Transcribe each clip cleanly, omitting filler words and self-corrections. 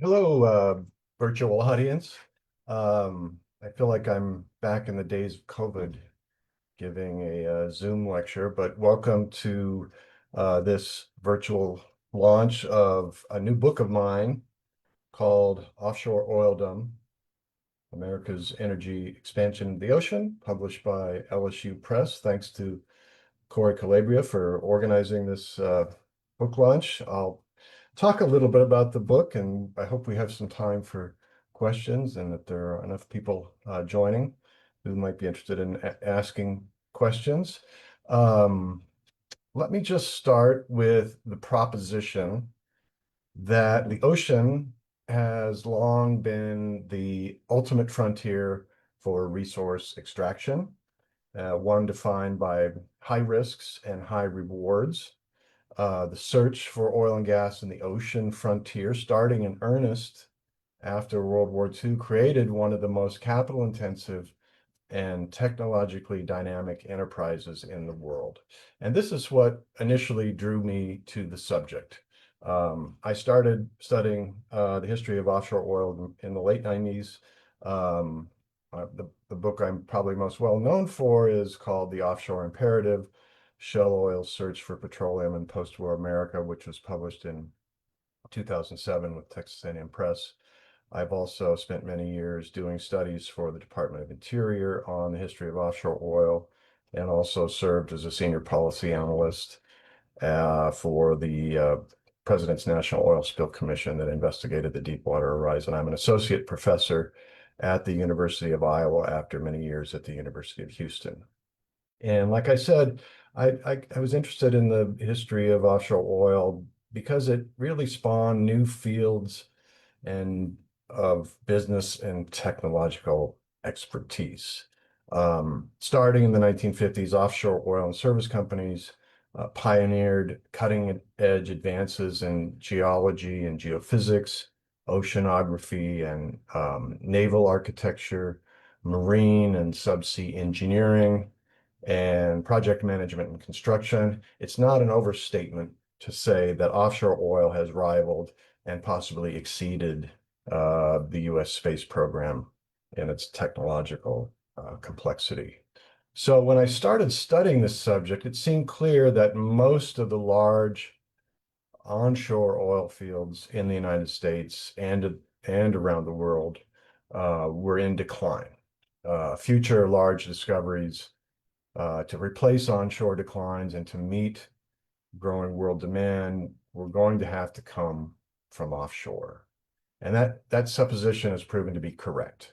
Hello, virtual audience. I feel like I'm back in the days of COVID giving a Zoom lecture, but welcome to this virtual launch of a new book of mine called Offshore Oildom, America's Energy Expansion in the Ocean, published by LSU Press. Thanks to Corey Calabria for organizing this book launch. I'll talk a little bit about the book, and I hope we have some time for questions and that there are enough people joining who might be interested in asking questions. Um, Let me just start with the proposition that the ocean has long been the ultimate frontier for resource extraction, one defined by high risks and high rewards. The search for oil and gas in the ocean frontier, starting in earnest after World War II, created one of the most capital intensive and technologically dynamic enterprises in the world. And this is what initially drew me to the subject. I started studying the history of offshore oil in the late 90s. Um, the book I'm probably most well known for is called The Offshore Imperative, Shell Oil's Search for Petroleum in Post-War America, which was published in 2007 with Texas A&M Press. I've also spent many years doing studies for the Department of Interior on the history of offshore oil, and also served as a senior policy analyst for the President's National Oil Spill Commission that investigated the Deepwater Horizon. I'm an associate professor at the University of Iowa after many years at the University of Houston. And like I said, I was interested in the history of offshore oil because it really spawned new fields and of business and technological expertise. Starting in the 1950s, offshore oil and service companies pioneered cutting edge advances in geology and geophysics, oceanography and naval architecture, marine and subsea engineering, and project management and construction. It's not an overstatement to say that offshore oil has rivaled and possibly exceeded the US space program in its technological complexity. So when I started studying this subject, it seemed clear that most of the large onshore oil fields in the United States and around the world were in decline. Future large discoveries to replace onshore declines and to meet growing world demand, we're going to have to come from offshore. And that supposition has proven to be correct,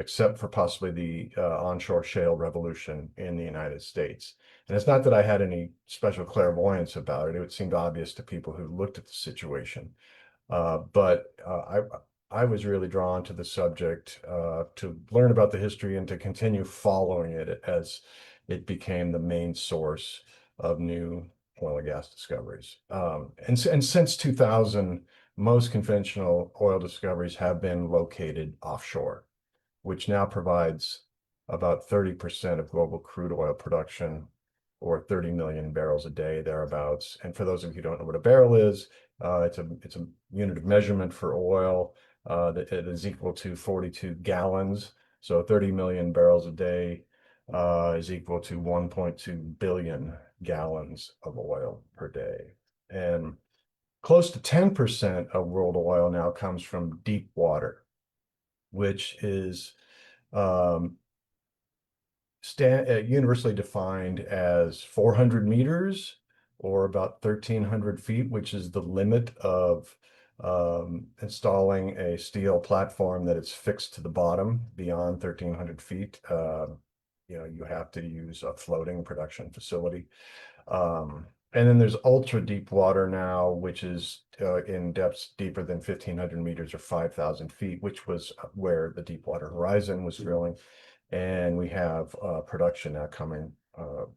except for possibly the onshore shale revolution in the United States. And it's not that I had any special clairvoyance about it. It seemed obvious to people who looked at the situation. But I was really drawn to the subject to learn about the history and to continue following it as it became the main source of new oil and gas discoveries. And since 2000, most conventional oil discoveries have been located offshore, which now provides about 30% of global crude oil production, or 30 million barrels a day, thereabouts. And for those of you who don't know what a barrel is, it's a unit of measurement for oil that it is equal to 42 gallons. So 30 million barrels a day is equal to 1.2 billion gallons of oil per day. And close to 10% of world oil now comes from deep water, which is universally defined as 400 meters or about 1,300 feet, which is the limit of installing a steel platform that is fixed to the bottom beyond 1,300 feet. You have to use a floating production facility. And then there's ultra deep water now, which is in depths deeper than 1,500 meters or 5,000 feet, which was where the Deepwater Horizon was drilling. And we have production now coming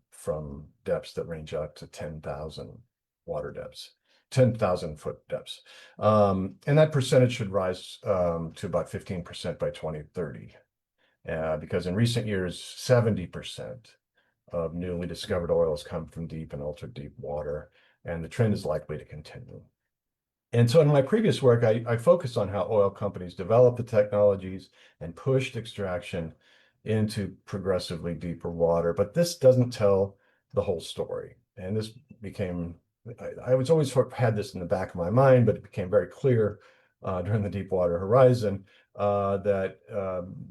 from depths that range out to 10,000 water depths, 10,000 foot depths. And that percentage should rise to about 15% by 2030. Because in recent years, 70% of newly discovered oils come from deep and ultra deep water, and the trend is likely to continue. And so in my previous work, I focused on how oil companies developed the technologies and pushed extraction into progressively deeper water. But this doesn't tell the whole story. And this became, I was always had this in the back of my mind, but it became very clear during the Deepwater Horizon that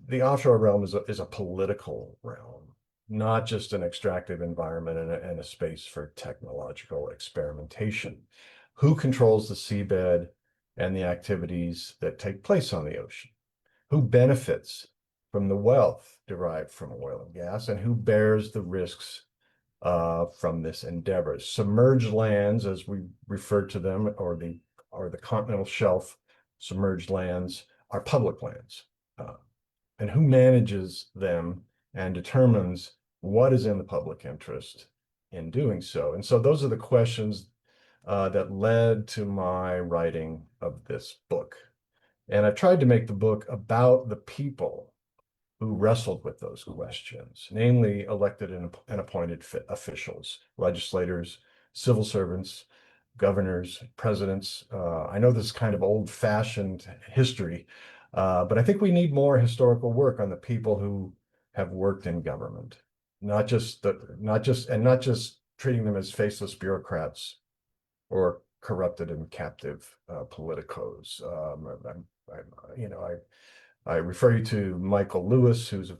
the offshore realm is a political realm, not just an extractive environment and a space for technological experimentation. Who controls the seabed and the activities that take place on the ocean? Who benefits from the wealth derived from oil and gas, and who bears the risks from this endeavor? Submerged lands, as we refer to them, or the continental shelf submerged lands, are public lands. And who manages them and determines what is in the public interest in doing so? And so those are the questions that led to my writing of this book. And I've tried to make the book about the people who wrestled with those questions, namely elected and appointed officials, legislators, civil servants, governors, presidents. I know this is kind of old-fashioned history, but I think we need more historical work on the people who have worked in government, not just treating them as faceless bureaucrats or corrupted and captive politicos. I refer you to Michael Lewis, who's a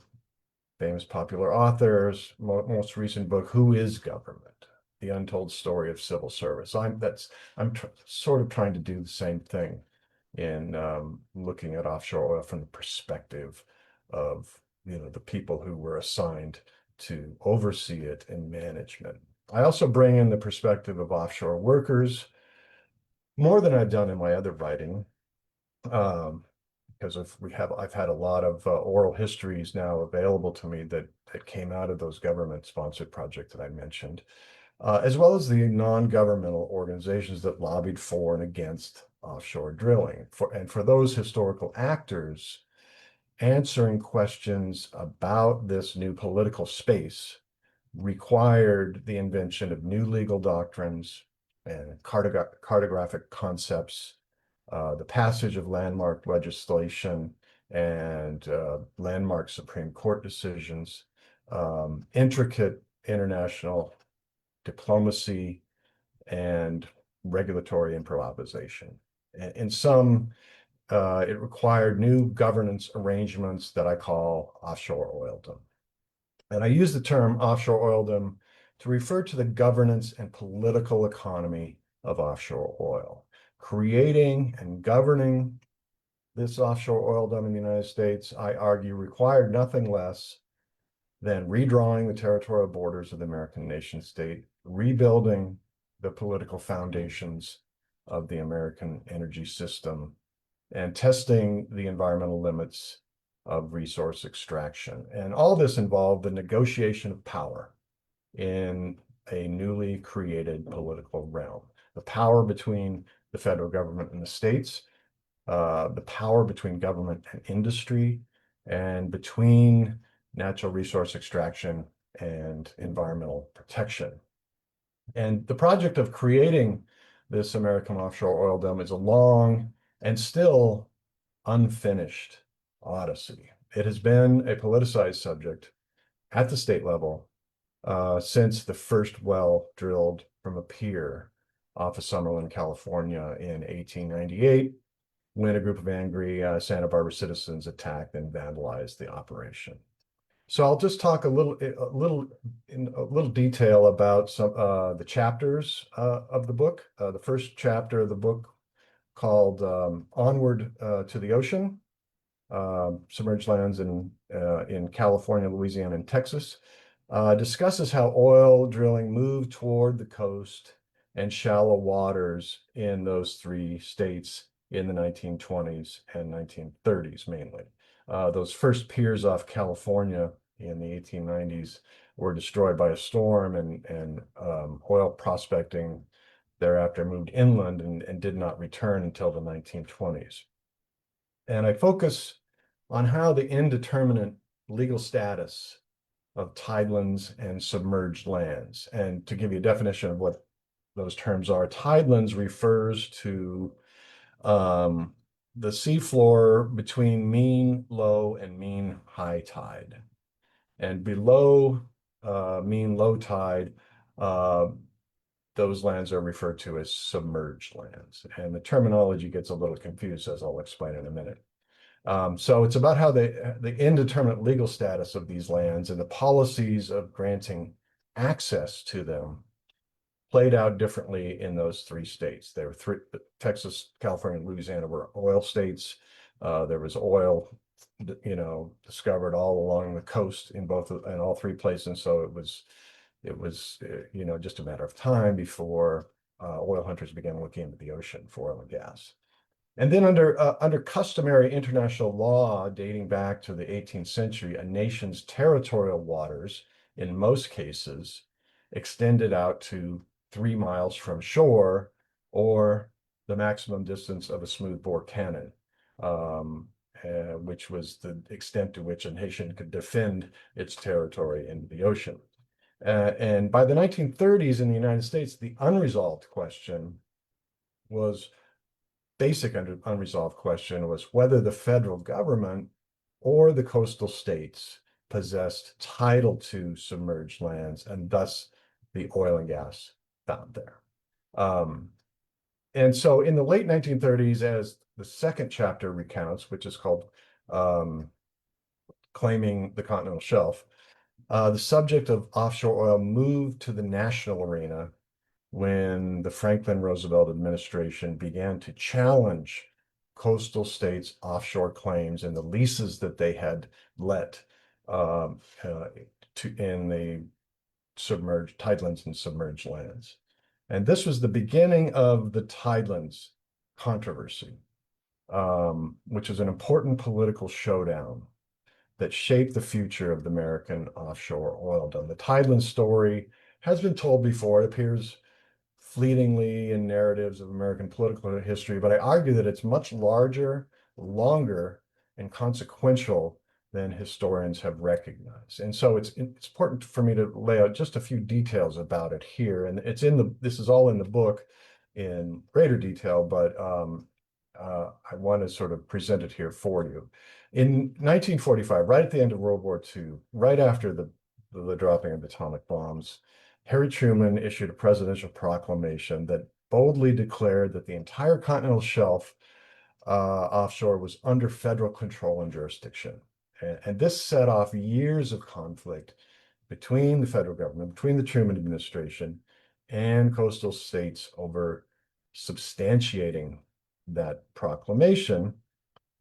famous popular author's most recent book, Who is Government? The Untold Story of Civil Service. I'm sort of trying to do the same thing in looking at offshore oil from the perspective of the people who were assigned to oversee it in management. I also bring in the perspective of offshore workers more than I've done in my other writing, because I've had a lot of oral histories now available to me that came out of those government-sponsored projects that I mentioned, as well as the non-governmental organizations that lobbied for and against offshore drilling. For those historical actors, answering questions about this new political space required the invention of new legal doctrines and cartographic concepts, the passage of landmark legislation and landmark Supreme Court decisions, intricate international diplomacy, and regulatory improvisation. In some, it required new governance arrangements that I call offshore oildom. And I use the term offshore oildom to refer to the governance and political economy of offshore oil. Creating and governing this offshore oildom in the United States, I argue, required nothing less than redrawing the territorial borders of the American nation state, rebuilding the political foundations of the American energy system, and testing the environmental limits of resource extraction. And all this involved the negotiation of power in a newly created political realm. The power between the federal government and the states, the power between government and industry, and between natural resource extraction and environmental protection. And the project of creating this American offshore oildom is a long and still unfinished odyssey. It has been a politicized subject at the state level since the first well drilled from a pier off of Summerlin, California in 1898, when a group of angry Santa Barbara citizens attacked and vandalized the operation. So I'll just talk in a little detail about some the chapters of the book. The first chapter of the book, called Onward to the Ocean, submerged lands in California, Louisiana, and Texas, discusses how oil drilling moved toward the coast and shallow waters in those three states in the 1920s and 1930s mainly. Those first piers off California in the 1890s were destroyed by a storm, and oil prospecting thereafter moved inland and did not return until the 1920s. And I focus on how the indeterminate legal status of tidelands and submerged lands. And to give you a definition of what those terms are, tidelands refers to the seafloor between mean low and mean high tide. And below mean low tide, those lands are referred to as submerged lands. And the terminology gets a little confused, as I'll explain in a minute. So it's about how the indeterminate legal status of these lands and the policies of granting access to them played out differently in those three states. There were three: Texas, California, and Louisiana were oil states. There was oil, discovered all along the coast in all three places. So it was just a matter of time before oil hunters began looking into the ocean for oil and gas. And then under customary international law dating back to the 18th century, a nation's territorial waters, in most cases, extended out to 3 miles from shore, or the maximum distance of a smoothbore cannon, which was the extent to which a nation could defend its territory in the ocean. And by the 1930s in the United States, the unresolved question was unresolved question was whether the federal government or the coastal states possessed title to submerged lands and thus the oil and gas found there. And so in the late 1930s, as the second chapter recounts, which is called Claiming the Continental Shelf, the subject of offshore oil moved to the national arena when the Franklin Roosevelt administration began to challenge coastal states' offshore claims and the leases that they had let in the submerged tidelands and submerged lands. And this was the beginning of the tidelands controversy, which is an important political showdown that shaped the future of the American offshore oildom. The tidelands story has been told before. It appears fleetingly in narratives of American political history, but I argue that it's much larger, longer, and consequential than historians have recognized. And so it's important for me to lay out just a few details about it here. And this is all in the book in greater detail, but I want to sort of present it here for you. In 1945, right at the end of World War II, right after the dropping of the atomic bombs, Harry Truman issued a presidential proclamation that boldly declared that the entire continental shelf offshore was under federal control and jurisdiction. And this set off years of conflict between the federal government, between the Truman administration and coastal states over substantiating that proclamation.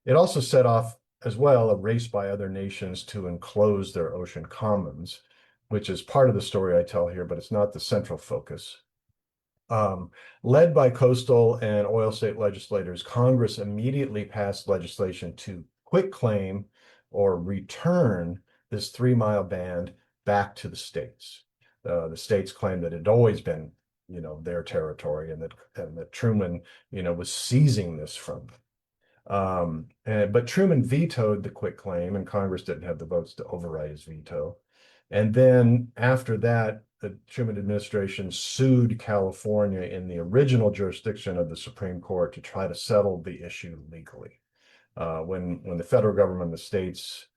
It also set off as well a race by other nations to enclose their ocean commons, which is part of the story I tell here, but it's not the central focus. Led by coastal and oil state legislators, Congress immediately passed legislation to quitclaim or return this 3-mile band back to the states. The states claimed that it had always been, their territory, and that Truman, was seizing this from them. But Truman vetoed the quitclaim, and Congress didn't have the votes to override his veto. And then after that, the Truman administration sued California in the original jurisdiction of the Supreme Court to try to settle the issue legally. When the federal government and the states,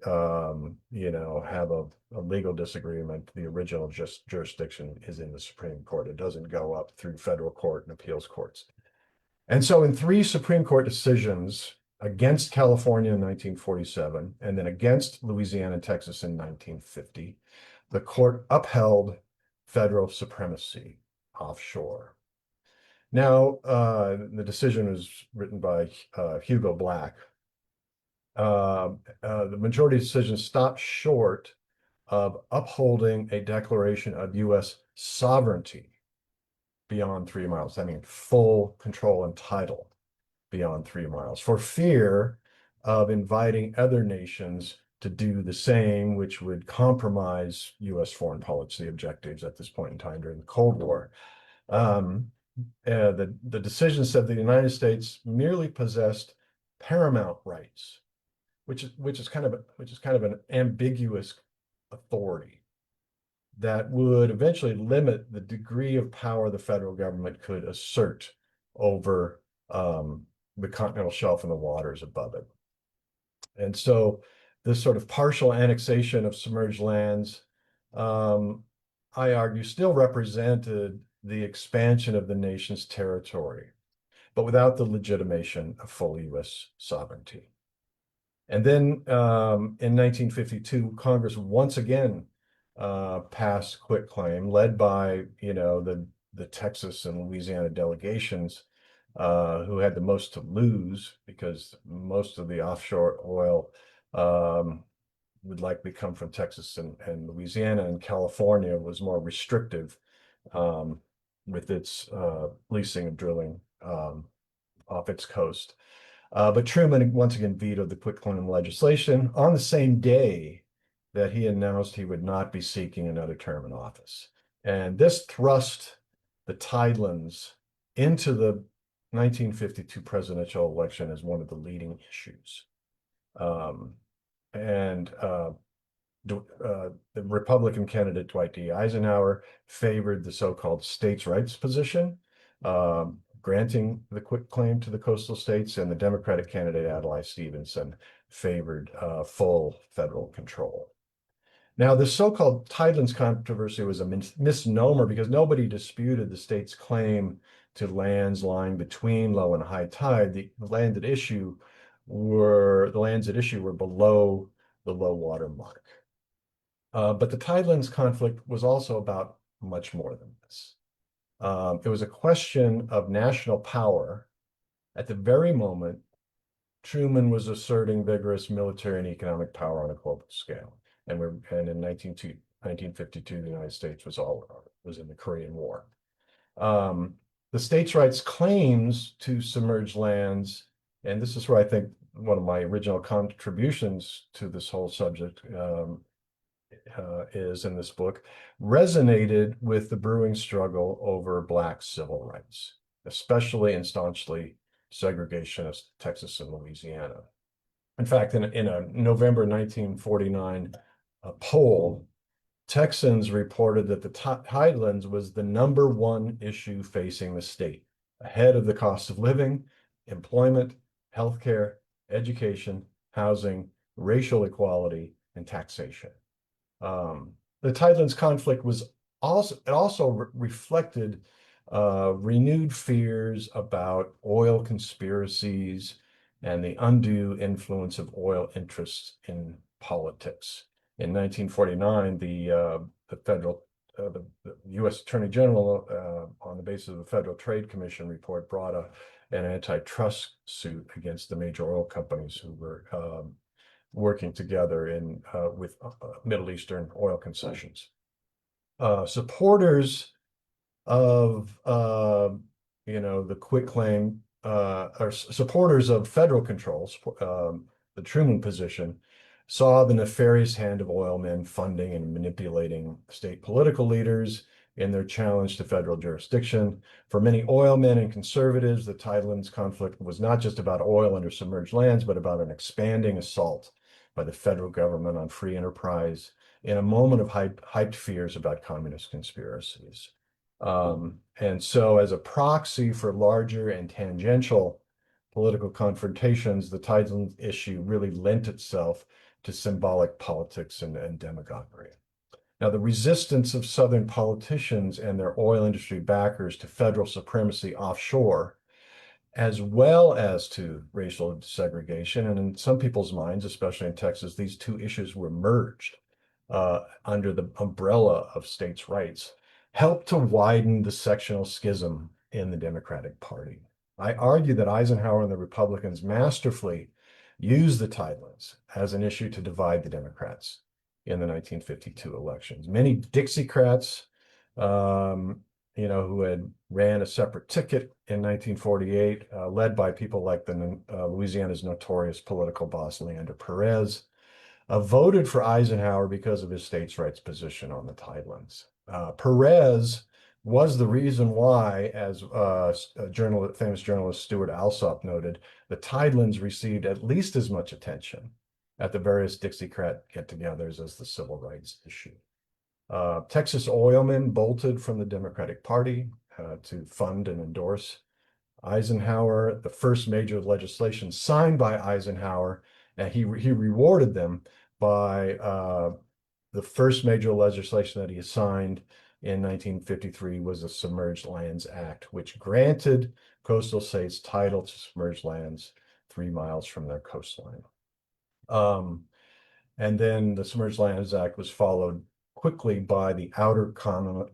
have a legal disagreement, the original jurisdiction is in the Supreme Court. It doesn't go up through federal court and appeals courts. And so in 3 Supreme Court decisions against California in 1947, and then against Louisiana and Texas in 1950, the court upheld federal supremacy offshore. Now, the decision was written by Hugo Black. The majority decision stopped short of upholding a declaration of U.S. sovereignty beyond 3 miles. I mean, full control and title beyond 3 miles, for fear of inviting other nations to do the same, which would compromise U.S. foreign policy objectives at this point in time during the Cold War. The decision said the United States merely possessed paramount rights, which is kind of an ambiguous authority that would eventually limit the degree of power the federal government could assert over the continental shelf and the waters above it. And so this sort of partial annexation of submerged lands, um, I argue, still represented the expansion of the nation's territory, but without the legitimation of full U.S. sovereignty. And then in 1952, Congress once again passed quitclaim, led by the Texas and Louisiana delegations, who had the most to lose because most of the offshore oil would likely come from Texas and Louisiana, and California was more restrictive with its leasing and drilling off its coast. But Truman once again vetoed the quitclaim legislation on the same day that he announced he would not be seeking another term in office. And this thrust the tidelands into the 1952 presidential election as one of the leading issues. And the Republican candidate Dwight D. Eisenhower favored the so-called states' rights position, granting the quitclaim to the coastal states, and the Democratic candidate Adlai Stevenson favored full federal control. Now, the so-called tidelands controversy was a misnomer because nobody disputed the state's claim to lands lying between low and high tide. The lands at issue were below the low water mark. But the tidelands conflict was also about much more than this. It was a question of national power at the very moment Truman was asserting vigorous military and economic power on a global scale. And in 1952, the United States was in the Korean War. The states' rights claims to submerged lands, and this is where I think one of my original contributions to this whole subject is in this book, resonated with the brewing struggle over Black civil rights, especially in staunchly segregationist Texas and Louisiana. In fact, in a November 1949 poll, Texans reported that the tidelands was the #1 issue facing the state, ahead of the cost of living, employment, healthcare, education, housing, racial equality, and taxation. The tidelands conflict also reflected renewed fears about oil conspiracies and the undue influence of oil interests in politics. In 1949, the U.S. Attorney General, on the basis of the Federal Trade Commission report, brought an antitrust suit against the major oil companies who were working together with Middle Eastern oil concessions. Supporters of the quitclaim, or supporters of federal controls, the Truman position, saw the nefarious hand of oil men funding and manipulating state political leaders in their challenge to federal jurisdiction. For many oil men and conservatives, the tidelands conflict was not just about oil under submerged lands, but about an expanding assault by the federal government on free enterprise in a moment of hyped fears about communist conspiracies. And so as a proxy for larger and tangential political confrontations, the tidelands issue really lent itself to symbolic politics and demagoguery. Now, the resistance of Southern politicians and their oil industry backers to federal supremacy offshore, as well as to racial segregation, and in some people's minds, especially in Texas, these two issues were merged under the umbrella of states' rights, helped to widen the sectional schism in the Democratic Party. I argue that Eisenhower and the Republicans masterfully used the tidelands as an issue to divide the Democrats in the 1952 elections. Many Dixiecrats, who had ran a separate ticket in 1948, led by people like Louisiana's notorious political boss, Leander Perez, voted for Eisenhower because of his states' rights position on the tidelands. Perez was the reason why, as famous journalist Stuart Alsop noted, the tidelands received at least as much attention at the various Dixiecrat get-togethers as the civil rights issue. Texas oilmen bolted from the Democratic Party to fund and endorse Eisenhower, the first major legislation signed by Eisenhower, and he rewarded them by the first major legislation that he signed in 1953 was the Submerged Lands Act, which granted coastal states title to submerged lands 3 miles from their coastline. And then the Submerged Lands Act was followed quickly by the Outer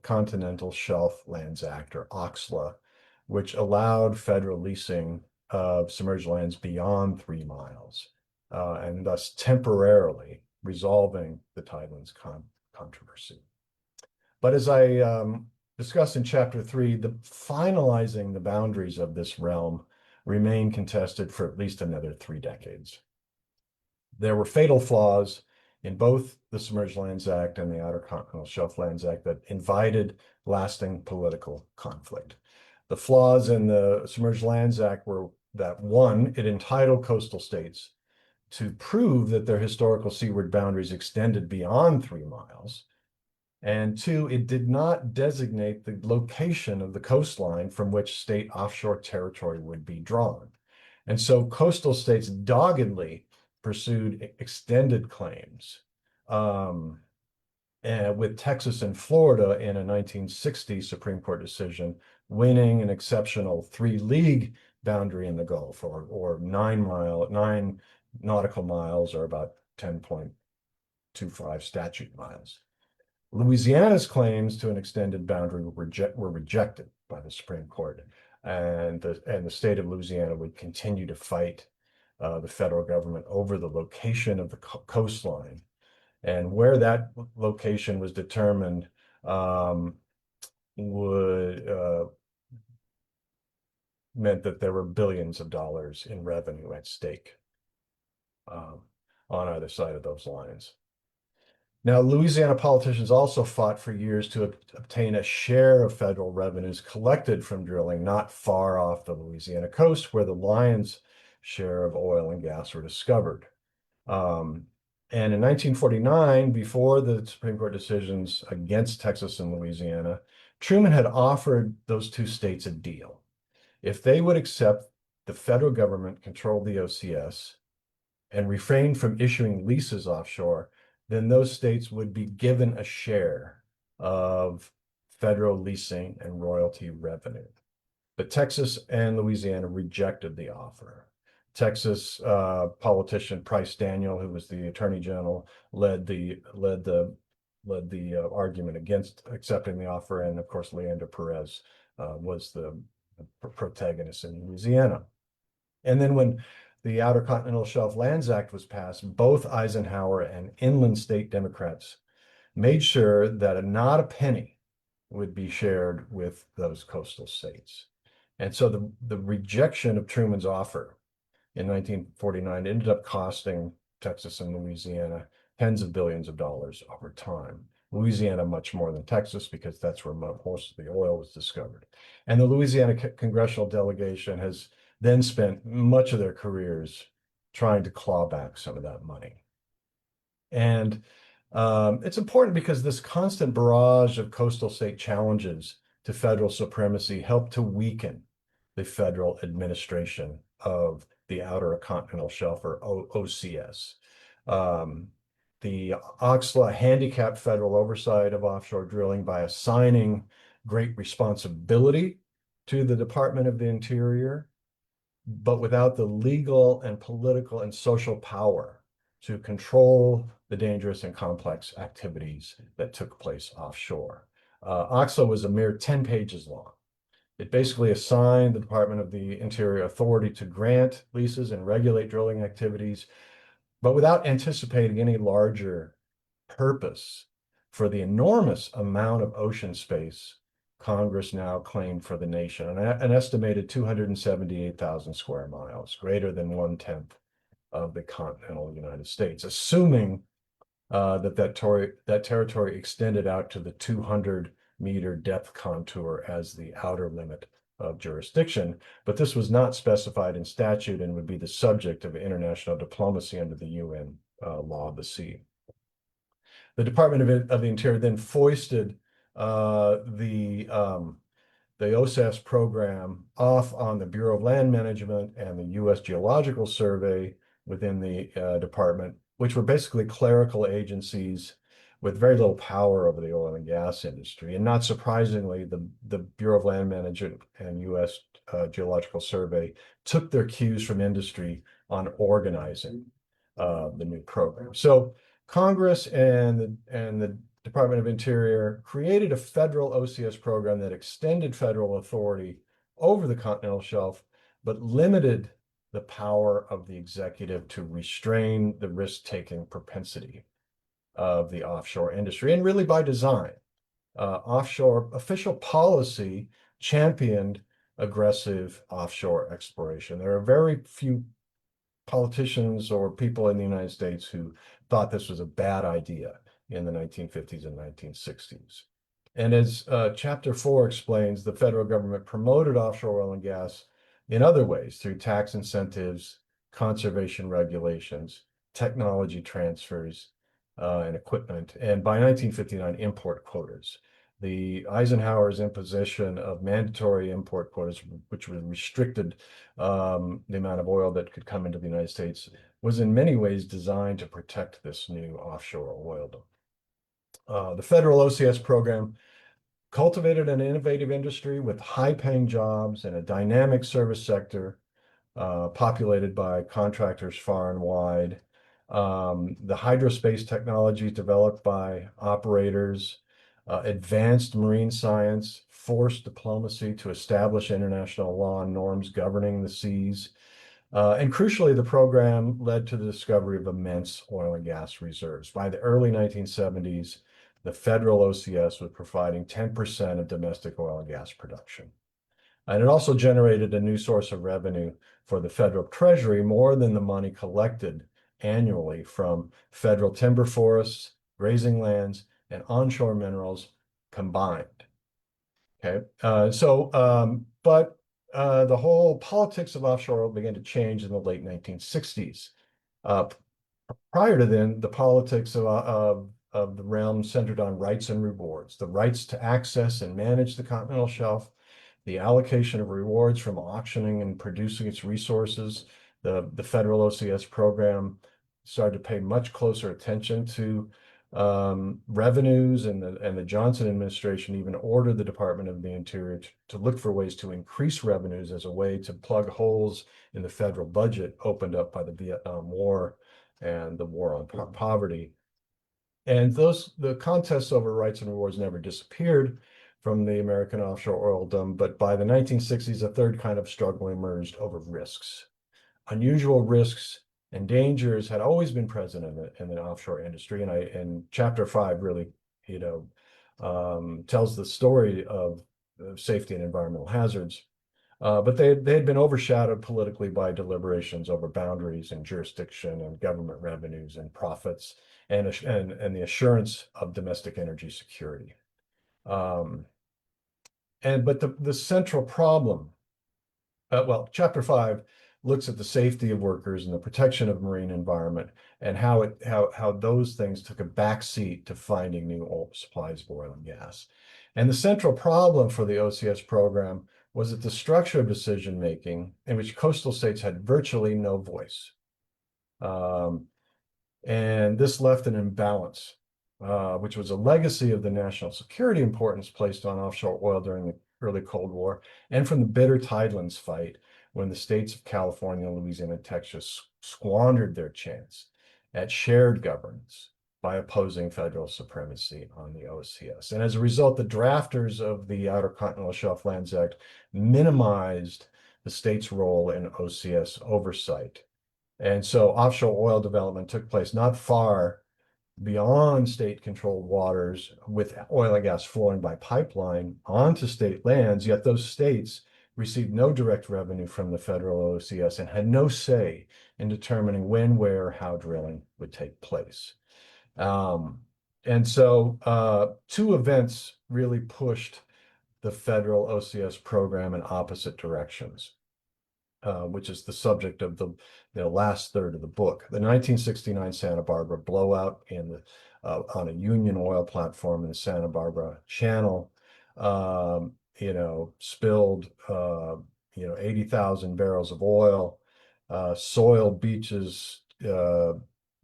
Continental Shelf Lands Act, or OXLA, which allowed federal leasing of submerged lands beyond 3 miles, and thus temporarily resolving the tidelands controversy. But as I discussed in chapter 3, finalizing the boundaries of this realm remain contested for at least another 3 decades. There were fatal flaws in both the Submerged Lands Act and the Outer Continental Shelf Lands Act that invited lasting political conflict. The flaws in the Submerged Lands Act were that, one, it entitled coastal states to prove that their historical seaward boundaries extended beyond 3 miles, and two, it did not designate the location of the coastline from which state offshore territory would be drawn. And so coastal states doggedly pursued extended claims, with Texas and Florida in a 1960 Supreme Court decision winning an exceptional 3-league boundary in the Gulf, or 9 nautical miles, or about 10.25 statute miles. Louisiana's claims to an extended boundary were rejected by the Supreme Court, and the state of Louisiana would continue to fight the federal government over the location of the coastline. And where that location was determined meant that there were billions of dollars in revenue at stake on either side of those lines. Now, Louisiana politicians also fought for years to obtain a share of federal revenues collected from drilling not far off the Louisiana coast, where the lion's share of oil and gas were discovered. And in 1949, before the Supreme Court decisions against Texas and Louisiana, Truman had offered those 2 states a deal. If they would accept the federal government controlled the OCS and refrain from issuing leases offshore, then those states would be given a share of federal leasing and royalty revenue. But Texas and Louisiana rejected the offer. Texas politician Price Daniel, who was the Attorney General, led the argument against accepting the offer, and of course Leander Perez was the protagonist in Louisiana. And then when the Outer Continental Shelf Lands Act was passed, both Eisenhower and inland state Democrats made sure that not a penny would be shared with those coastal states. And so the rejection of Truman's offer in 1949 ended up costing Texas and Louisiana tens of billions of dollars over time. Louisiana much more than Texas, because that's where most of the oil was discovered. And the Louisiana congressional delegation has then spent much of their careers trying to claw back some of that money. And it's important because this constant barrage of coastal state challenges to federal supremacy helped to weaken the federal administration of the Outer Continental Shelf, or OCS. The OXLA handicapped federal oversight of offshore drilling by assigning great responsibility to the Department of the Interior, but without the legal and political and social power to control the dangerous and complex activities that took place offshore. OXLA was a mere 10 pages long. It basically assigned the Department of the Interior authority to grant leases and regulate drilling activities, but without anticipating any larger purpose for the enormous amount of ocean space Congress now claimed for the nation, an estimated 278,000 square miles, greater than 1/10 of the continental United States, assuming that territory extended out to the 200-meter depth contour as the outer limit of jurisdiction. But this was not specified in statute and would be the subject of international diplomacy under the UN law of the sea. The Department of the Interior then foisted the the OSAS program off on the Bureau of Land Management and the U.S. Geological Survey within the department, which were basically clerical agencies with very little power over the oil and gas industry. And not surprisingly, the Bureau of Land Management and U.S. Geological Survey took their cues from industry on organizing the new program. So Congress and the Department of Interior created a federal OCS program that extended federal authority over the continental shelf, but limited the power of the executive to restrain the risk-taking propensity of the offshore industry, and really by design. Offshore official policy championed aggressive offshore exploration. There are very few politicians or people in the United States who thought this was a bad idea in the 1950s and 1960s. And as Chapter 4 explains, the federal government promoted offshore oil and gas in other ways through tax incentives, conservation regulations, technology transfers, and equipment. And by 1959, import quotas. The Eisenhower's imposition of mandatory import quotas, which restricted the amount of oil that could come into the United States, was in many ways designed to protect this new offshore oildom. The federal OCS program cultivated an innovative industry with high-paying jobs and a dynamic service sector populated by contractors far and wide. The hydrospace technology developed by operators, advanced marine science, forced diplomacy to establish international law and norms governing the seas. And crucially, the program led to the discovery of immense oil and gas reserves. By the early 1970s, the federal OCS was providing 10% of domestic oil and gas production. And it also generated a new source of revenue for the federal treasury, more than the money collected annually from federal timber forests, grazing lands, and onshore minerals combined. Okay, but the whole politics of offshore oil began to change in the late 1960s. Prior to then, the politics of the realm centered on rights and rewards, the rights to access and manage the continental shelf, the allocation of rewards from auctioning and producing its resources. The federal OCS program started to pay much closer attention to revenues, and the Johnson administration even ordered the Department of the Interior to look for ways to increase revenues as a way to plug holes in the federal budget opened up by the Vietnam War and the war on poverty. And the contests over rights and rewards never disappeared from the American offshore oildom, but by the 1960s, a third kind of struggle emerged over risks. Unusual risks and dangers had always been present in the offshore industry, and Chapter 5 really, tells the story of safety and environmental hazards. But they had been overshadowed politically by deliberations over boundaries and jurisdiction and government revenues and profits and the assurance of domestic energy security. But the central problem, Chapter 5 looks at the safety of workers and the protection of marine environment, and how those things took a backseat to finding new supplies of oil and gas. And the central problem for the OCS program was that the structure of decision making, in which coastal states had virtually no voice. And this left an imbalance, which was a legacy of the national security importance placed on offshore oil during the early Cold War, and from the bitter tidelands fight, when the states of California, Louisiana, and Texas squandered their chance at shared governance by opposing federal supremacy on the OCS. And as a result, the drafters of the Outer Continental Shelf Lands Act minimized the state's role in OCS oversight. And so offshore oil development took place not far beyond state-controlled waters, with oil and gas flowing by pipeline onto state lands, yet those states received no direct revenue from the federal OCS and had no say in determining when, where, how drilling would take place. And so two events really pushed the federal OCS program in opposite directions, which is the subject of the last third of the book. The 1969 Santa Barbara blowout on a Union oil platform in the Santa Barbara Channel spilled, 80,000 barrels of oil, soil beaches,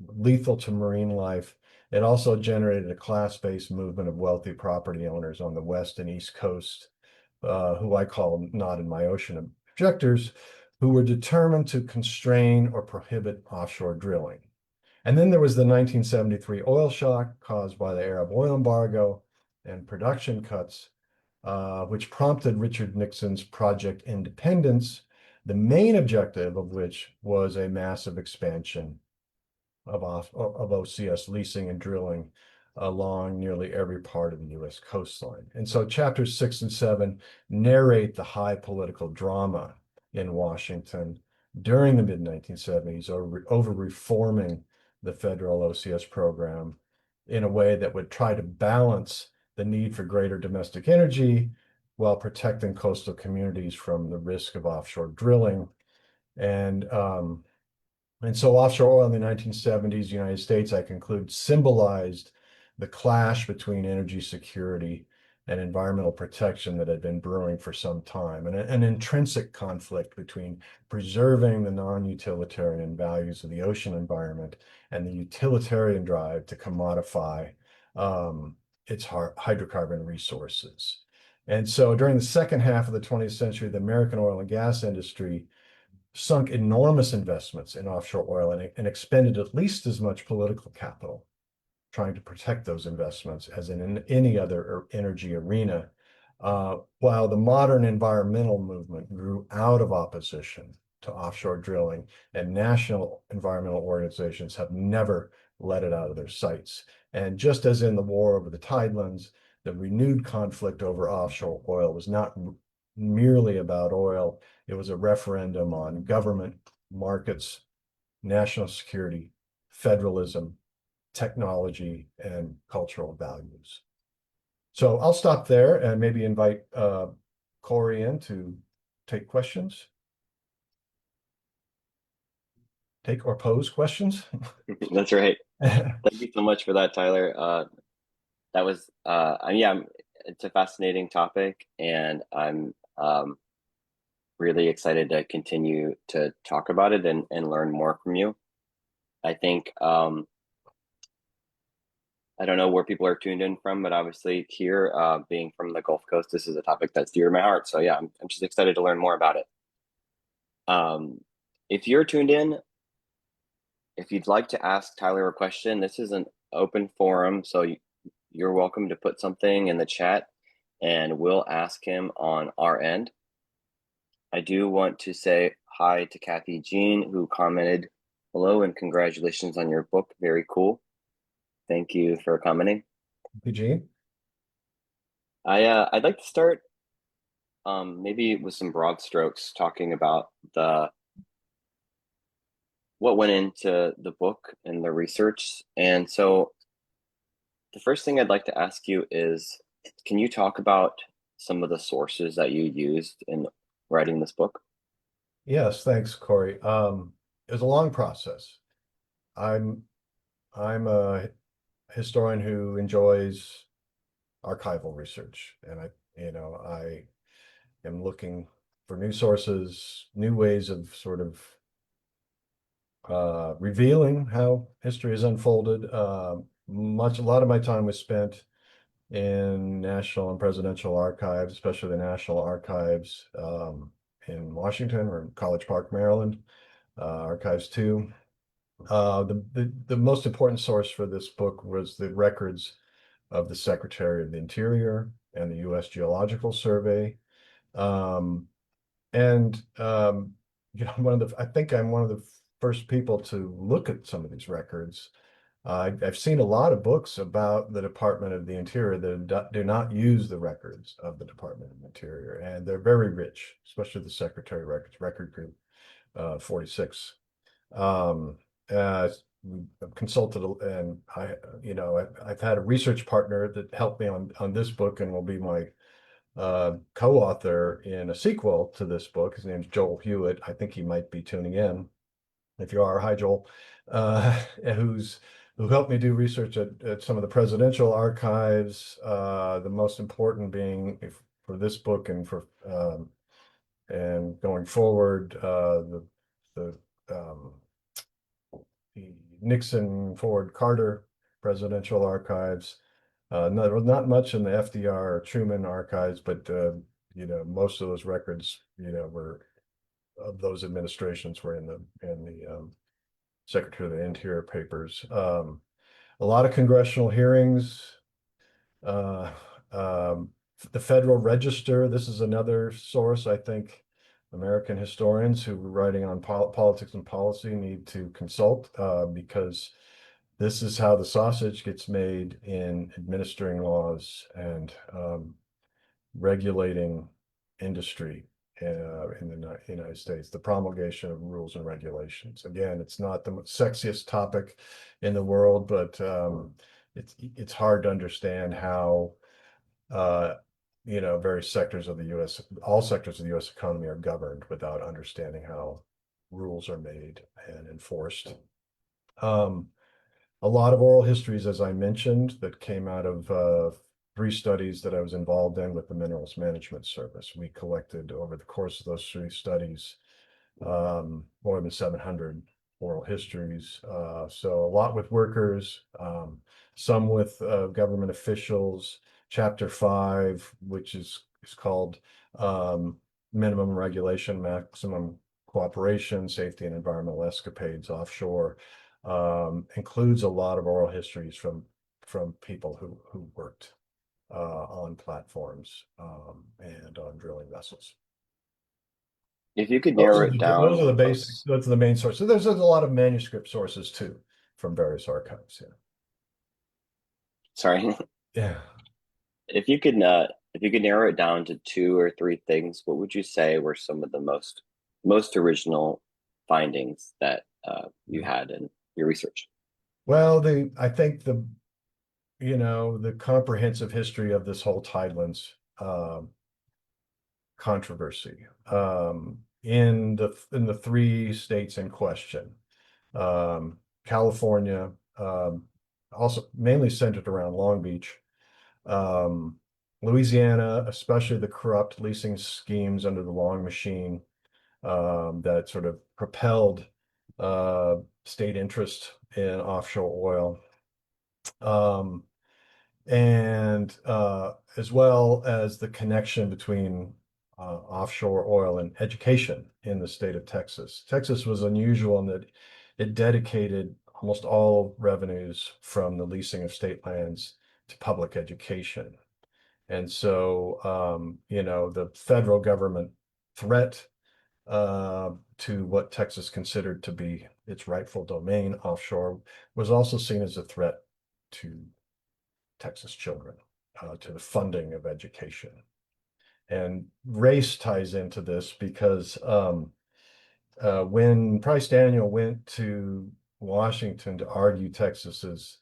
lethal to marine life. It also generated a class-based movement of wealthy property owners on the west and east coast, who I call not in my ocean objectors, who were determined to constrain or prohibit offshore drilling. And then there was the 1973 oil shock caused by the Arab oil embargo and production cuts, which prompted Richard Nixon's Project Independence, the main objective of which was a massive expansion of OCS leasing and drilling along nearly every part of the U.S. coastline. And so chapters 6 and 7 narrate the high political drama in Washington during the mid-1970s over reforming the federal OCS program in a way that would try to balance the need for greater domestic energy while protecting coastal communities from the risk of offshore drilling. And so offshore oil in the 1970s, United States, I conclude, symbolized the clash between energy security and environmental protection that had been brewing for some time, and an intrinsic conflict between preserving the non-utilitarian values of the ocean environment and the utilitarian drive to commodify its hydrocarbon resources. And so during the second half of the 20th century, the American oil and gas industry sunk enormous investments in offshore oil and expended at least as much political capital trying to protect those investments as in any other energy arena, while the modern environmental movement grew out of opposition to offshore drilling, and national environmental organizations have never let it out of their sights. And just as in the war over the tidelands, the renewed conflict over offshore oil was not merely about oil. It was a referendum on government, markets, national security, federalism, technology, and cultural values. So I'll stop there and maybe invite Corey in to take questions. Take or pose questions. That's right. Thank you so much for that, Tyler. That was, yeah, it's a fascinating topic, and I'm really excited to continue to talk about it and learn more from you. I think, I don't know where people are tuned in from, but obviously here, being from the Gulf Coast, this is a topic that's dear to my heart. So yeah, I'm just excited to learn more about it. If you're tuned in, if you'd like to ask Tyler a question, this is an open forum, so you're welcome to put something in the chat and we'll ask him on our end. I do want to say hi to Kathy Jean, who commented, hello and congratulations on your book. Very cool. Thank you for commenting. Hey, Jean. I'd like to start maybe with some broad strokes, talking about what went into the book and the research. And so the first thing I'd like to ask you is, can you talk about some of the sources that you used in writing this book? Yes, thanks, Corey. It was a long process. I'm a historian who enjoys archival research, and I am looking for new sources, new ways of sort of revealing how history has unfolded. A lot of my time was spent in national and presidential archives, especially the National Archives in Washington or in College Park, Maryland, Archives 2. The most important source for this book was the records of the Secretary of the Interior and the U.S. Geological Survey. I think I'm one of the first people to look at some of these records. I've seen a lot of books about the Department of the Interior that do not use the records of the Department of the Interior, and they're very rich, especially the Secretary records, Record Group 46. I've consulted, and I've had a research partner that helped me on this book and will be my co-author in a sequel to this book. His name's Joel Hewitt. I think he might be tuning in. If you are, hi, Joel, who helped me do research at some of the presidential archives, the most important being this book and and going forward, the um, the Nixon, Ford, Carter presidential archives. Not much in the FDR or Truman archives, but most of those records, were of those administrations were in the Secretary of the Interior papers. A lot of congressional hearings. Uh, um, the Federal Register. This is another source I think American historians who are writing on politics and policy need to consult, because this is how the sausage gets made in administering laws and regulating industry in the United States, the promulgation of rules and regulations. Again, it's not the sexiest topic in the world, but it's hard to understand how various sectors of the U.S., all sectors of the U.S. economy are governed without understanding how rules are made and enforced. A lot of oral histories, as I mentioned, that came out of 3 studies that I was involved in with the Minerals Management Service. We collected over the course of those 3 studies more than 700 oral histories. So a lot with workers, some with government officials. Chapter 5, which is called Minimum Regulation, Maximum Cooperation, Safety and Environmental Escapades Offshore, includes a lot of oral histories from people who worked on platforms and on drilling vessels. If you could narrow it down, Those are the basic. Those are the main sources. There's a lot of manuscript sources too from various archives. Yeah. Sorry. Yeah. If you could narrow it down to 2 or 3 things, what would you say were some of the most original findings that you had in your research? Well, I think the comprehensive history of this whole tidelands controversy in the 3 states in question, California, also mainly centered around Long Beach, Louisiana, especially the corrupt leasing schemes under the Long Machine that sort of propelled state interest in offshore oil, and as well as the connection between offshore oil and education in the state of Texas. Texas was unusual in that it dedicated almost all revenues from the leasing of state lands to public education. And so, the federal government threat to what Texas considered to be its rightful domain offshore was also seen as a threat to Texas children, to the funding of education. And race ties into this because when Price Daniel went to Washington to argue Texas's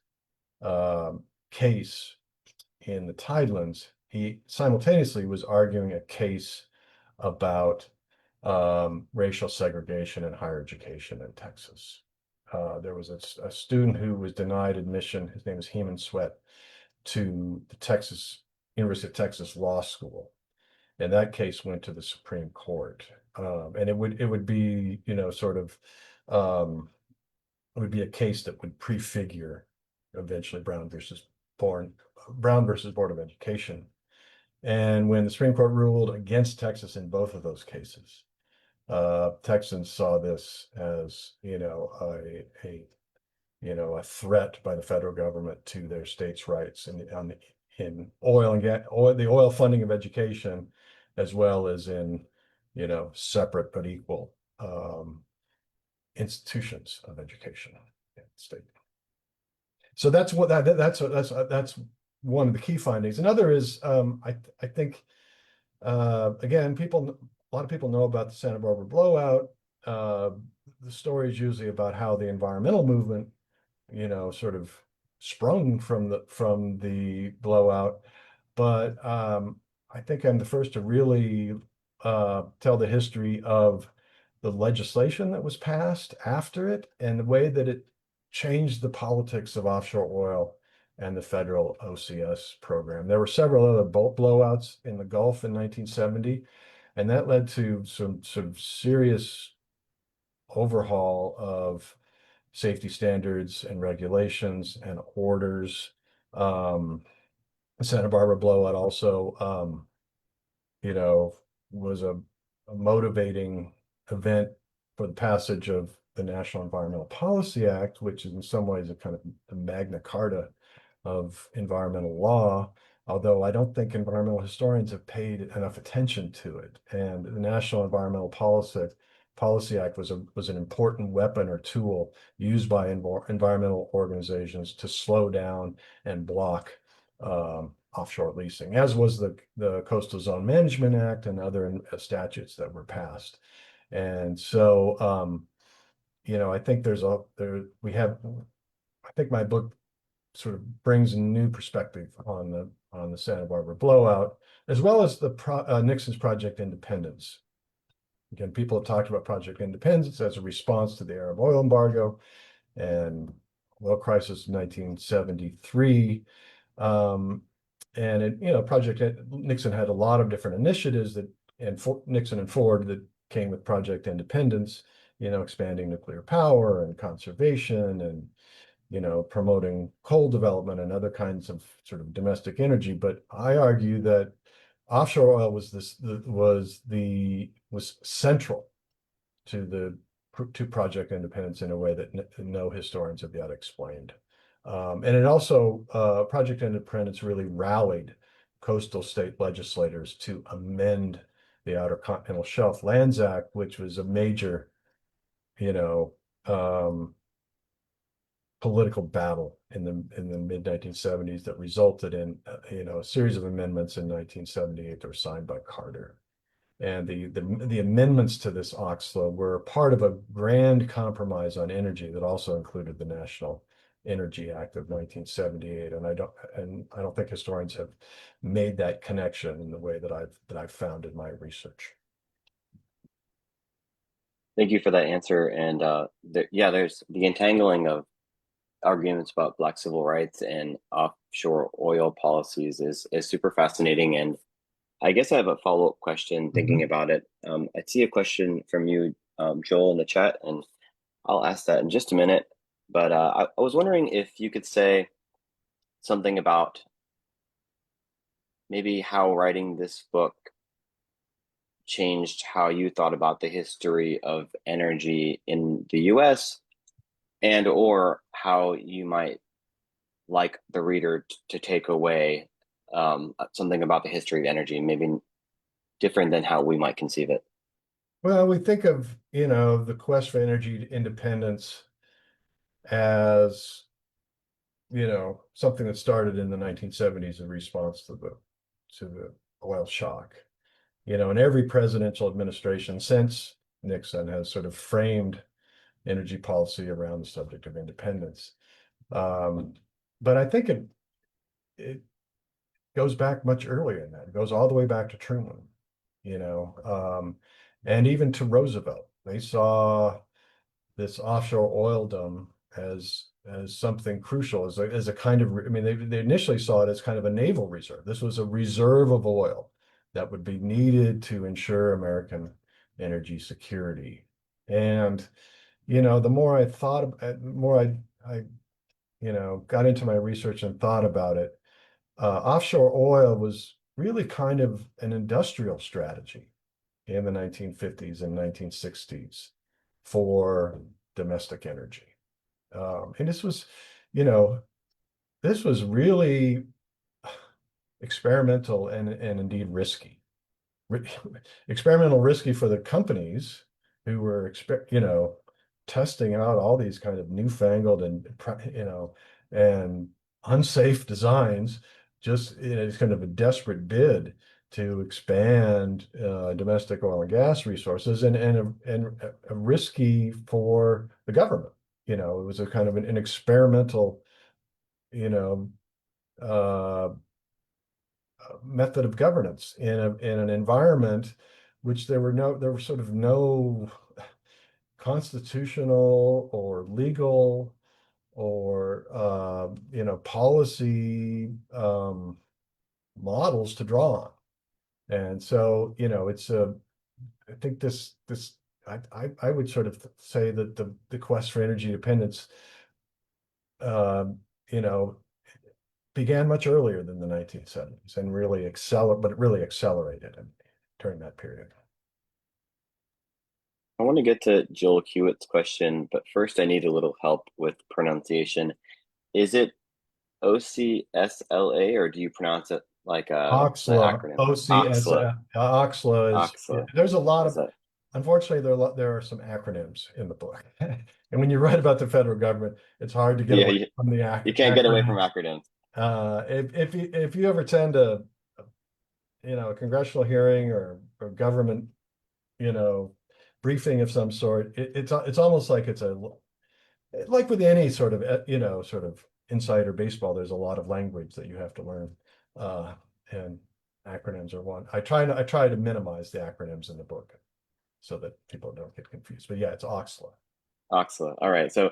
case in the Tidelands, he simultaneously was arguing a case about racial segregation in higher education in Texas. There was a student who was denied admission. His name is Heman Sweat, to the University of Texas Law School. And that case went to the Supreme Court. And it would be, sort of, it would be a case that would prefigure eventually Brown versus Board of Education. And when the Supreme Court ruled against Texas in both of those cases, Texans saw this as, a threat by the federal government to their states' rights in oil and gas, the oil funding of education, as well as in, separate but equal institutions of education in the state. So that's one of the key findings. Another is, I think, again, a lot of people know about the Santa Barbara blowout. The story is usually about how the environmental movement, sort of sprung from the blowout. But I think I'm the first to really tell the history of the legislation that was passed after it and the way that it changed the politics of offshore oil and the federal OCS program. There were several other boat blowouts in the Gulf in 1970, and that led to some sort of serious overhaul of safety standards and regulations and orders. The Santa Barbara blowout also, you know, was a motivating event for the passage of the National Environmental Policy Act, which is in some ways a kind of the Magna Carta of environmental law, although I don't think environmental historians have paid enough attention to it. And the National Environmental Policy Act was an important weapon or tool used by environmental organizations to slow down and block offshore leasing, as was the Coastal Zone Management Act and other statutes that were passed. And so, I think I think my book sort of brings a new perspective on the Santa Barbara blowout, as well as Nixon's Project Independence. Again, people have talked about Project Independence as a response to the Arab oil embargo and oil crisis in 1973. And Project Nixon had a lot of different initiatives Nixon and Ford that came with Project Independence, expanding nuclear power and conservation and promoting coal development and other kinds of sort of domestic energy. But I argue that offshore oil was central to Project Independence in a way that no historians have yet explained. And it also, Project Independence really rallied coastal state legislators to amend the Outer Continental Shelf Lands Act, which was a major, political battle in the mid 1970s that resulted in a series of amendments in 1978 that were signed by Carter. And the amendments to this OXLA were part of a grand compromise on energy that also included the National Energy Act of 1978. And I don't think historians have made that connection in the way that I've found in my research. Thank you for that answer. And there's the entangling of arguments about Black civil rights and offshore oil policies is super fascinating. And I guess I have a follow-up question thinking about it. I see a question from you, Joel, in the chat, and I'll ask that in just a minute. But I was wondering if you could say something about maybe how writing this book changed how you thought about the history of energy in the US, and or how you might like the reader to take away something about the history of energy, maybe different than how we might conceive it. Well, we think of, the quest for energy independence as, something that started in the 1970s in response to the oil shock. And every presidential administration since Nixon has sort of framed energy policy around the subject of independence. But I think it goes back much earlier than that. It goes all the way back to Truman, and even to Roosevelt. They saw this offshore oildom as something crucial, as a kind of, they initially saw it as kind of a naval reserve. This was a reserve of oil that would be needed to ensure American energy security. And, the more I thought, the more I got into my research and thought about it, offshore oil was really kind of an industrial strategy in the 1950s and 1960s for domestic energy. And this was really experimental and indeed risky. Experimental risky for the companies who were testing out all these kind of newfangled and unsafe designs, just it's kind of a desperate bid to expand domestic oil and gas resources, and risky for the government. It was a kind of an experimental, method of governance in an environment which there were sort of no constitutional or legal or policy models to draw on. And so, it's I think I would sort of say that the quest for energy independence, uh, you know, began much earlier than the 1970s and but it really accelerated during that period. I want to get to Joel Hewitt's question, but first I need a little help with pronunciation. Is it OCSLA, or do you pronounce it like the Oxla, acronym? OCS, Oxla. Oxla is, Oxla. there's a lot Is of, that? unfortunately, there are some acronyms in the book. And when you write about the federal government, it's hard to get Yeah, away from the you can't get away from acronyms. acronyms. If you ever attend a congressional hearing or government, you know, briefing of some sort, it's almost like like with any sort of, sort of insider baseball, there's a lot of language that you have to learn. And acronyms are one. I try to minimize the acronyms in the book so that people don't get confused. But yeah, it's Oxla. Oxla. All right. So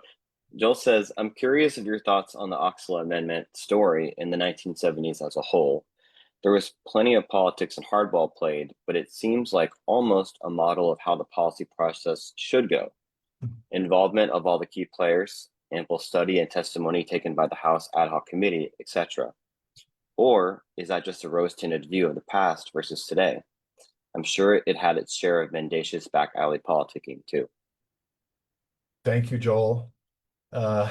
Joel says, I'm curious of your thoughts on the Oxla Amendment story in the 1970s as a whole. There was plenty of politics and hardball played, but it seems like almost a model of how the policy process should go. Involvement of all the key players, ample study and testimony taken by the House ad hoc committee, etc. Or is that just a rose-tinted view of the past versus today? I'm sure it had its share of mendacious back alley politicking too. Thank you, Joel, uh,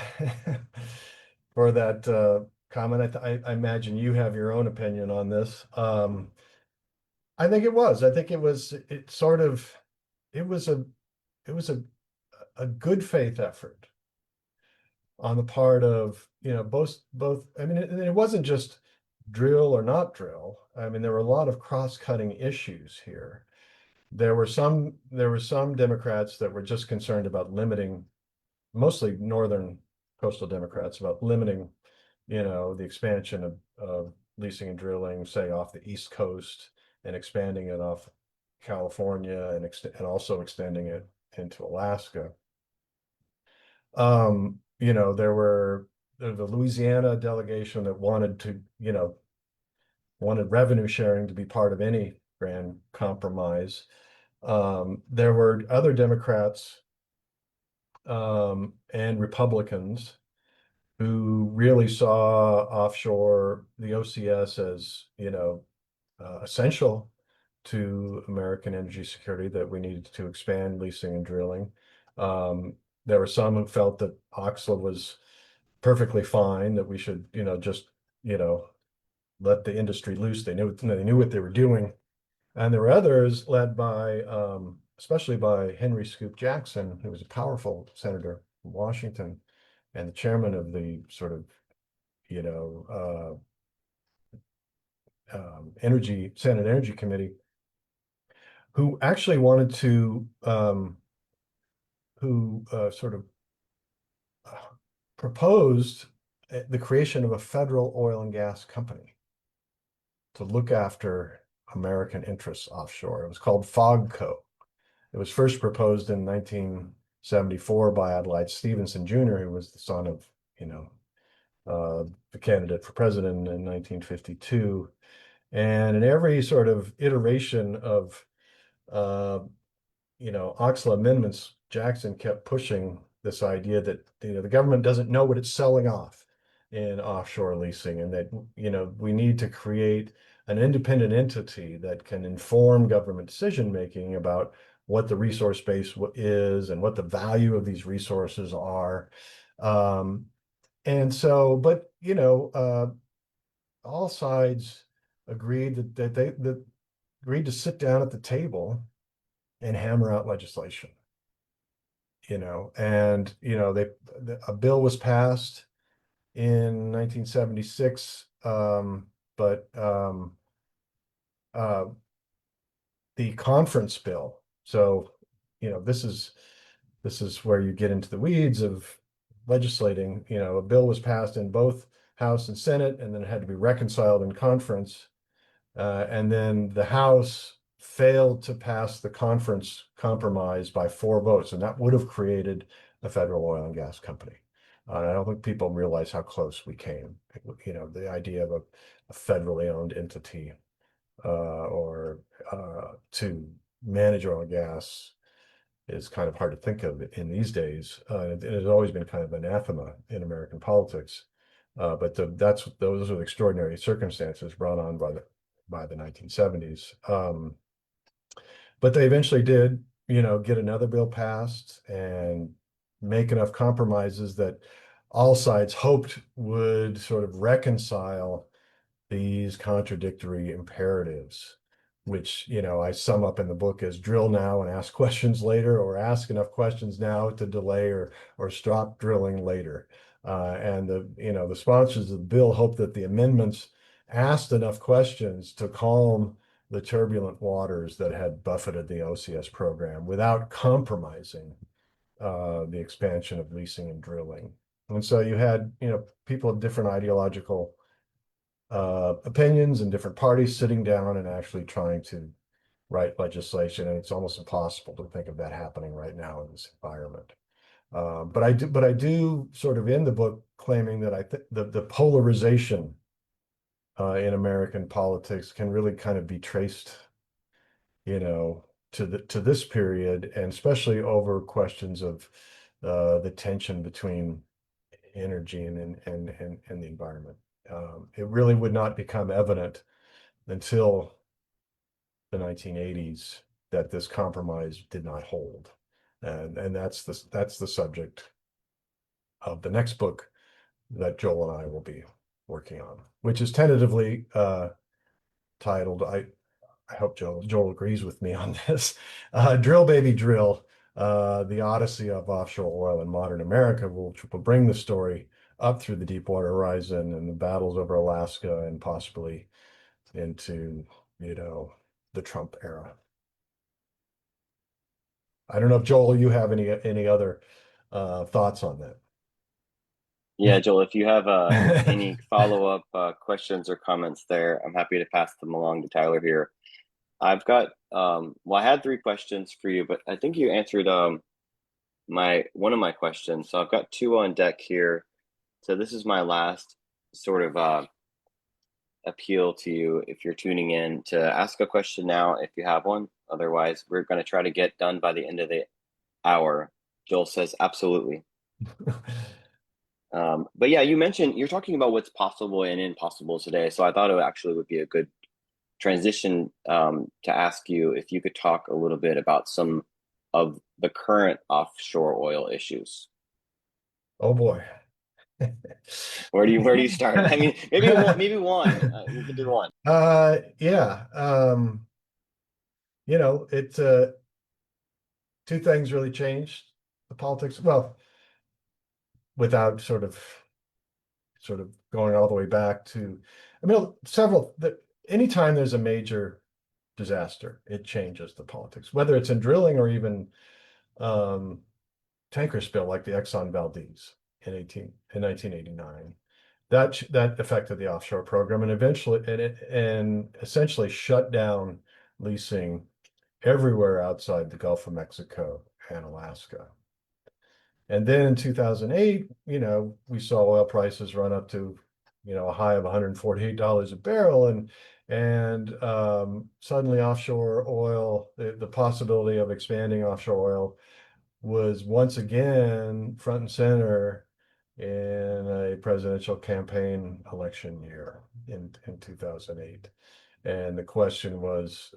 for that comment. I imagine you have your own opinion on this. I think it was. I think it was. It sort of. It was a. It was a good faith effort on the part of both. I mean, it wasn't just drill or not drill. I mean, there were a lot of cross-cutting issues here. There were some Democrats that were just concerned about limiting, mostly northern coastal Democrats, about limiting, the expansion of leasing and drilling, say off the East Coast and expanding it off California and also extending it into Alaska. There the Louisiana delegation that wanted revenue sharing to be part of any grand compromise. There were other Democrats and Republicans who really saw offshore, the OCS, as, essential to American energy security, that we needed to expand leasing and drilling. There were some who felt that Oxla was perfectly fine, that we should, just, let the industry loose. They knew what they were doing. And there were others led by, especially by Henry Scoop Jackson, who was a powerful senator from Washington and the chairman of the sort of, you know, Senate Energy Committee, who actually wanted to, who sort of proposed the creation of a federal oil and gas company to look after American interests offshore. It was called FOGCO. It was first proposed in 1974 by Adlai Stevenson Jr., who was the son of, the candidate for president in 1952. And in every sort of iteration of, Oxley amendments, Jackson kept pushing this idea that, the government doesn't know what it's selling off in offshore leasing, and that, we need to create an independent entity that can inform government decision-making about what the resource base is and what the value of these resources are. And so, but, all sides agreed that agreed to sit down at the table and hammer out legislation. And a bill was passed in 1976, but the conference bill. So, this is where you get into the weeds of legislating. A bill was passed in both House and Senate, and then it had to be reconciled in conference. And then the House failed to pass the conference compromise by 4 votes, and that would have created a federal oil and gas company. I don't think people realize how close we came. You know, the idea of a federally owned entity or to manage oil and gas is kind of hard to think of in these days. It has always been kind of anathema in American politics. But those are the extraordinary circumstances brought on by the 1970s. But they eventually did, you know, get another bill passed and make enough compromises that all sides hoped would sort of reconcile these contradictory imperatives, which, you know, I sum up in the book as drill now and ask questions later, or ask enough questions now to delay or stop drilling later. And the sponsors of the bill hope that the amendments asked enough questions to calm the turbulent waters that had buffeted the OCS program without compromising the expansion of leasing and drilling. And so you had, you know, people of different ideological opinions and different parties sitting down and actually trying to write legislation. And it's almost impossible to think of that happening right now in this environment. But I do sort of end the book claiming that I think the polarization in American politics can really kind of be traced, you know, to this period, and especially over questions of the tension between energy and the environment. It really would not become evident until the 1980s that this compromise did not hold. And that's the subject of the next book that Joel and I will be working on, which is tentatively titled, I hope Joel agrees with me on this, Drill Baby Drill, the Odyssey of Offshore Oil in Modern America, which will bring the story up through the Deepwater Horizon and the battles over Alaska and possibly into, you know, the Trump era. I don't know if Joel, you have any other thoughts on that. Yeah, Joel, if you have any follow-up questions or comments there, I'm happy to pass them along to Tyler here. I've got well, I had 3 questions for you, but I think you answered one of my questions. So I've got 2 on deck here. So this is my last sort of appeal to you if you're tuning in to ask a question now if you have one. Otherwise, we're going to try to get done by the end of the hour. Joel says absolutely. But yeah, you're talking about what's possible and impossible today. So I thought it actually would be a good transition to ask you if you could talk a little bit about some of the current offshore oil issues. Oh boy. Where do you start? I mean, maybe one. We could do one. Yeah. You know, two things really changed the politics. Well, without sort of going all the way back to, I mean, anytime there's a major disaster, it changes the politics, whether it's in drilling or even tanker spill like the Exxon Valdez in 1989. That affected the offshore program and eventually and essentially shut down leasing everywhere outside the Gulf of Mexico and Alaska. And then in 2008, you know, we saw oil prices run up to, you know, a high of $148 a barrel, and suddenly offshore oil, the possibility of expanding offshore oil was once again front and center in a presidential campaign election year in 2008. And the question was,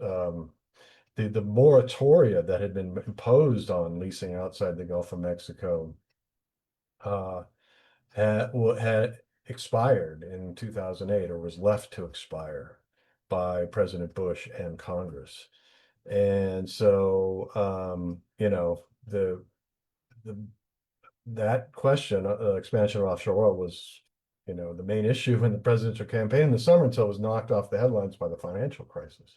the moratoria that had been imposed on leasing outside the Gulf of Mexico had expired in 2008, or was left to expire by President Bush and Congress. And so, you know, that question, expansion of offshore oil, was, you know, the main issue in the presidential campaign in the summer until it was knocked off the headlines by the financial crisis.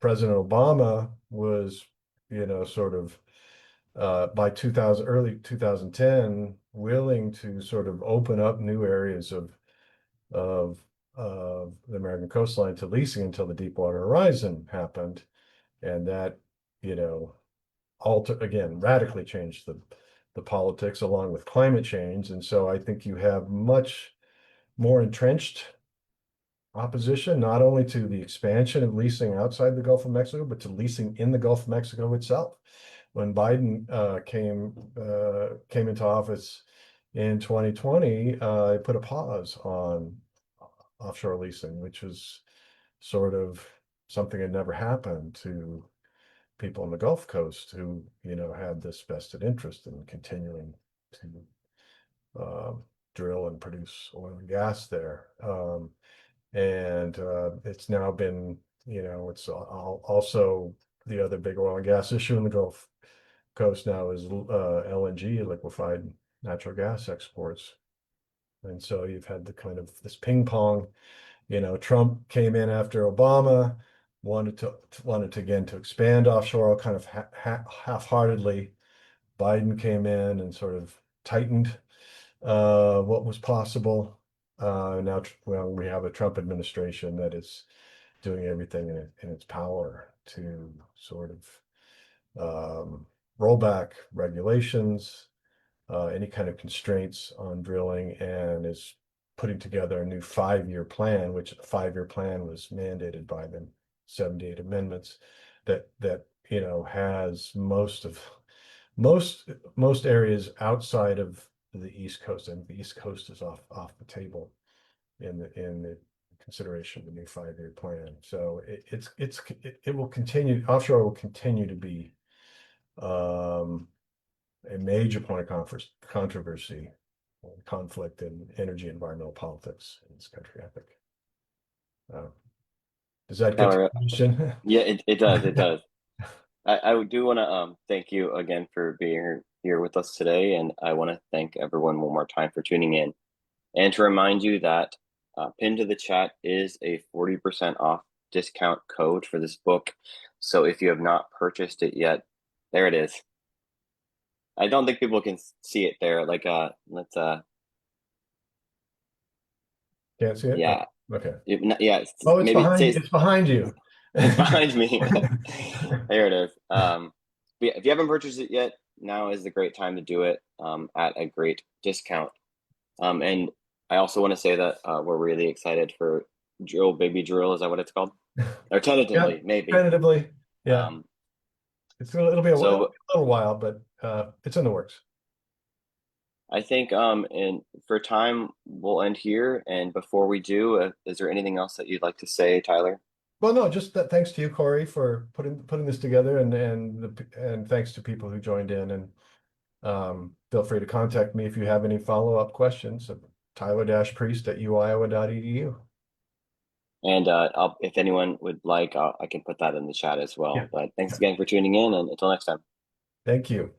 President Obama was, you know, sort of by early 2010, willing to sort of open up new areas of the American coastline to leasing until the Deepwater Horizon happened, and that, you know, radically changed the politics along with climate change. And so I think you have much more entrenched opposition, not only to the expansion of leasing outside the Gulf of Mexico, but to leasing in the Gulf of Mexico itself. When Biden came into office in 2020, it put a pause on offshore leasing, which was sort of something that never happened to people on the Gulf Coast who, had this vested interest in continuing to drill and produce oil and gas there. And it's now been, it's also the other big oil and gas issue in the Gulf Coast now is LNG, liquefied natural gas exports. And so you've had the kind of this ping pong. Trump came in after Obama, wanted to again to expand offshore, kind of half-heartedly. Biden came in and sort of tightened what was possible. Now, well, we have a Trump administration that is doing everything in its power to sort of roll back regulations, any kind of constraints on drilling, and is putting together a new 5-year plan, which the 5-year plan was mandated by the 78 amendments that has most areas outside of the East Coast, and the East Coast is off the table in the consideration of the new 5-year plan. So it will continue. Offshore will continue to be a major point of controversy, conflict in energy environmental politics in this country, I think. Does that get to the question? Yeah, it does. It does. I do want to thank you again for being here with us today, and I want to thank everyone one more time for tuning in, and to remind you that pinned to the chat is a 40% off discount code for this book. So if you have not purchased it yet, there it is. I don't think people can see it there. Like let's Can't see it? yeah. Oh, okay. Yeah. Oh, it's Maybe behind you. It's behind you. It's behind me. There it is. If you haven't purchased it yet, now is the great time to do it at a great discount. And I also want to say that we're really excited for Drill Baby Drill. Is that what it's called? Or tentatively, Yeah, maybe. tentatively. Yeah. It'll be a So little while, but it's in the works. I think and for time we'll end here. And before we do, is there anything else that you'd like to say, Tyler? Well, no, just that thanks to you, Corey, for putting this together, and thanks to people who joined in. And feel free to contact me if you have any follow-up questions at tyler-priest@uiowa.edu. And if anyone would like, I can put that in the chat as well. Yeah. But thanks again for tuning in, and until next time. Thank you.